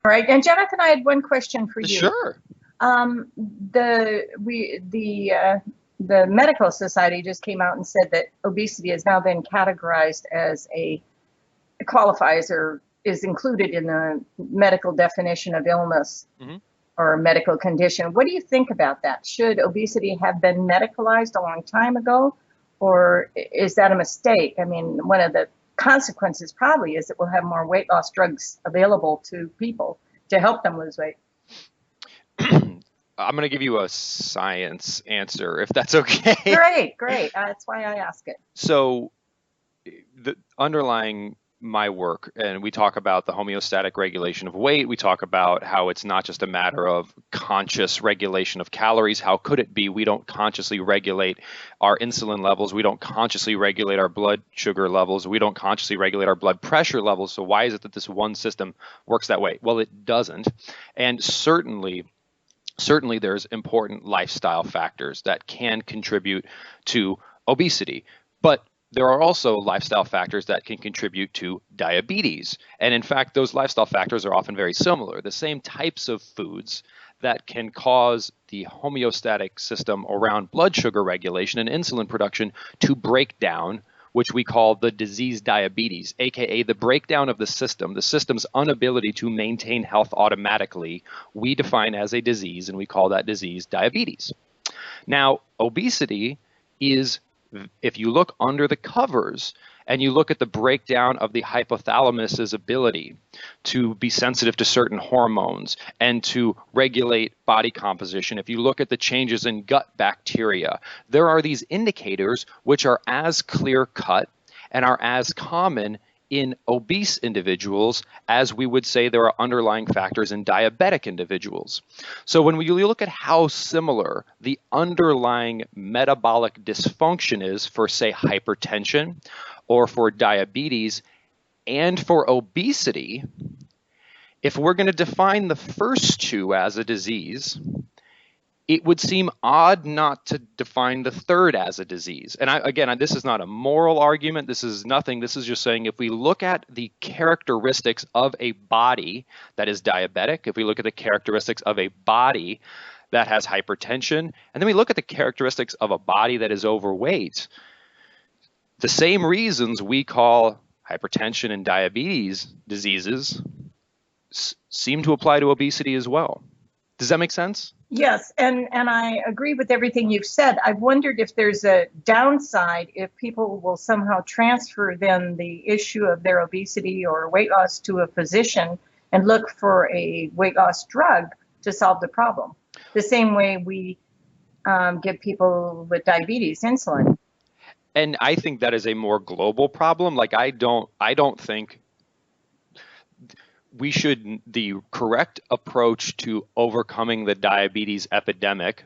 All right. And Jonathan, I had one question for you. Sure. Um, the medical society just came out and said that obesity has now been categorized as it qualifies or is included in the medical definition of illness Hmm. or medical condition. What do you think about that? Should obesity have been medicalized a long time ago, or is that a mistake? I mean, one of the consequences probably is that we'll have more weight loss drugs available to people to help them lose weight. I'm going to give you a science answer, if that's okay. Great, great. That's why I ask it. So, the underlying my work, and we talk about the homeostatic regulation of weight. We talk about how it's not just a matter of conscious regulation of calories. How could it be? We don't consciously regulate our insulin levels. We don't consciously regulate our blood sugar levels. We don't consciously regulate our blood pressure levels. So why is it that this one system works that way? Well, it doesn't. And certainly there's important lifestyle factors that can contribute to obesity. But there are also lifestyle factors that can contribute to diabetes. And in fact, those lifestyle factors are often very similar. The same types of foods that can cause the homeostatic system around blood sugar regulation and insulin production to break down, which we call the disease diabetes, aka the breakdown of the system's inability to maintain health automatically, we define as a disease, and we call that disease diabetes. Now, obesity is, if you look under the covers and you look at the breakdown of the hypothalamus's ability to be sensitive to certain hormones and to regulate body composition, if you look at the changes in gut bacteria, there are these indicators which are as clear-cut and are as common in obese individuals as we would say there are underlying factors in diabetic individuals. So when we look at how similar the underlying metabolic dysfunction is for, say, hypertension or for diabetes and for obesity, if we're going to define the first two as a disease, it would seem odd not to define the third as a disease. And again, this is not a moral argument. This is nothing. This is just saying if we look at the characteristics of a body that is diabetic, if we look at the characteristics of a body that has hypertension, and then we look at the characteristics of a body that is overweight, the same reasons we call hypertension and diabetes diseases seem to apply to obesity as well. Does that make sense? Yes, and I agree with everything you've said. I've wondered if there's a downside if people will somehow transfer then the issue of their obesity or weight loss to a physician and look for a weight loss drug to solve the problem. The same way we give people with diabetes insulin. And I think that is a more global problem. Like I don't think the correct approach to overcoming the diabetes epidemic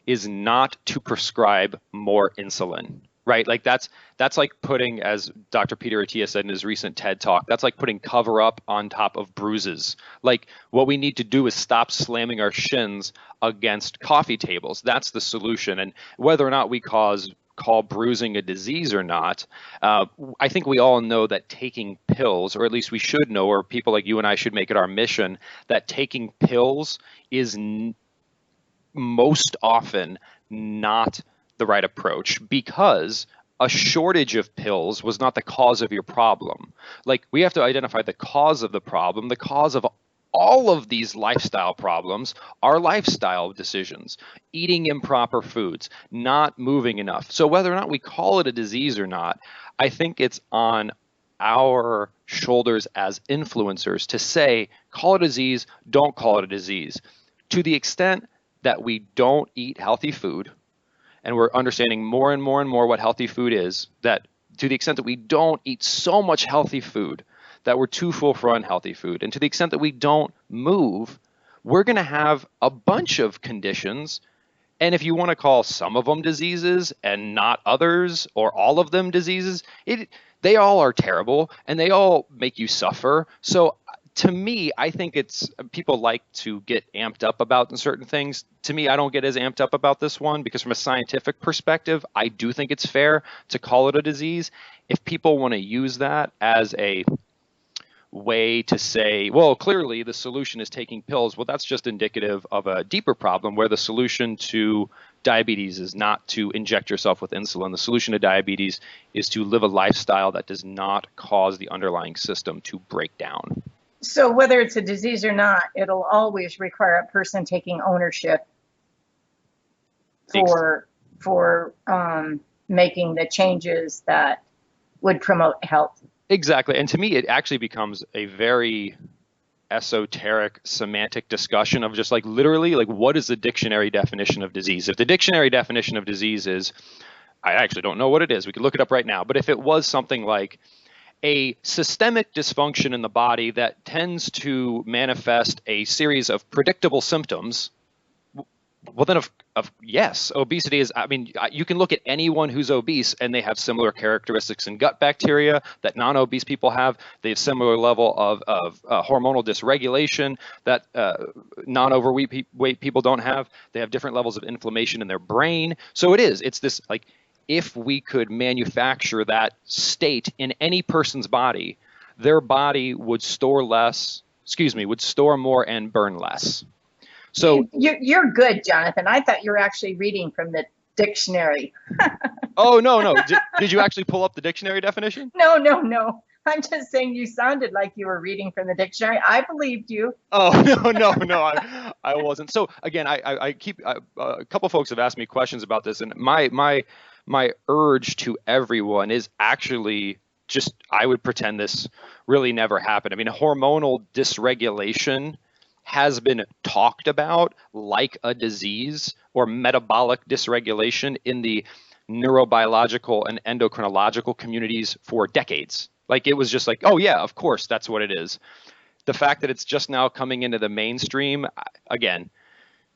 is not to prescribe more insulin, right? Like that's like putting, as Dr. Peter Attia said in his recent TED talk, that's like putting cover up on top of bruises. Like what we need to do is stop slamming our shins against coffee tables. That's the solution. And whether or not we call bruising a disease or not, I think we all know that taking pills, or at least we should know, or people like you and I should make it our mission, that taking pills is most often not the right approach, because a shortage of pills was not the cause of your problem. Like we have to identify the cause of the problem. The cause of all of these lifestyle problems are lifestyle decisions, eating improper foods, not moving enough. So whether or not we call it a disease or not, I think it's on our shoulders as influencers to say, call it a disease, don't call it a disease. To the extent that we don't eat healthy food, and we're understanding more and more and more what healthy food is, that to the extent that we don't eat so much healthy food that we're too full for unhealthy food, and to the extent that we don't move, we're going to have a bunch of conditions. And if you want to call some of them diseases and not others, or all of them diseases, they all are terrible and they all make you suffer. So to me, I think people like to get amped up about certain things. To me, I don't get as amped up about this one because from a scientific perspective, I do think it's fair to call it a disease. If people want to use that as a way to say, well, clearly the solution is taking pills. Well, that's just indicative of a deeper problem where the solution to diabetes is not to inject yourself with insulin. The solution to diabetes is to live a lifestyle that does not cause the underlying system to break down. So whether it's a disease or not, it'll always require a person taking ownership for making the changes that would promote health. Exactly. And to me, it actually becomes a very esoteric semantic discussion of just like literally like what is the dictionary definition of disease? If the dictionary definition of disease is, I actually don't know what it is. We could look it up right now. But if it was something like a systemic dysfunction in the body that tends to manifest a series of predictable symptoms, well, then yes, obesity is, I mean, you can look at anyone who's obese and they have similar characteristics in gut bacteria that non-obese people have. They have similar level of hormonal dysregulation that non-overweight people don't have. They have different levels of inflammation in their brain. So it's this like, if we could manufacture that state in any person's body, their body would store more and burn less. So you're good, Jonathan. I thought you were actually reading from the dictionary. Oh, no. Did you actually pull up the dictionary definition? No. I'm just saying you sounded like you were reading from the dictionary. I believed you. Oh, no, I wasn't. So again, I keep a couple folks have asked me questions about this, and my urge to everyone is actually just, I would pretend this really never happened. I mean, hormonal dysregulation has been talked about like a disease, or metabolic dysregulation in the neurobiological and endocrinological communities for decades. Like it was just like, oh yeah, of course, that's what it is. The fact that it's just now coming into the mainstream, again,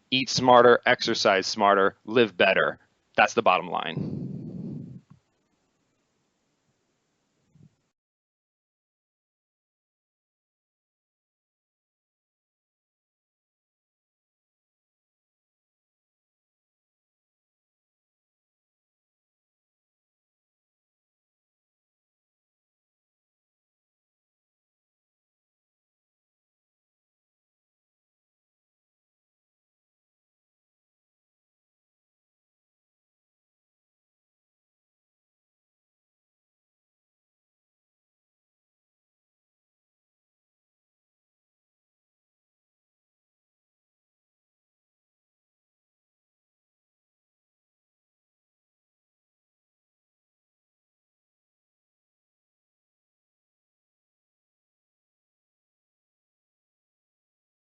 eat smarter, exercise smarter, live better. That's the bottom line.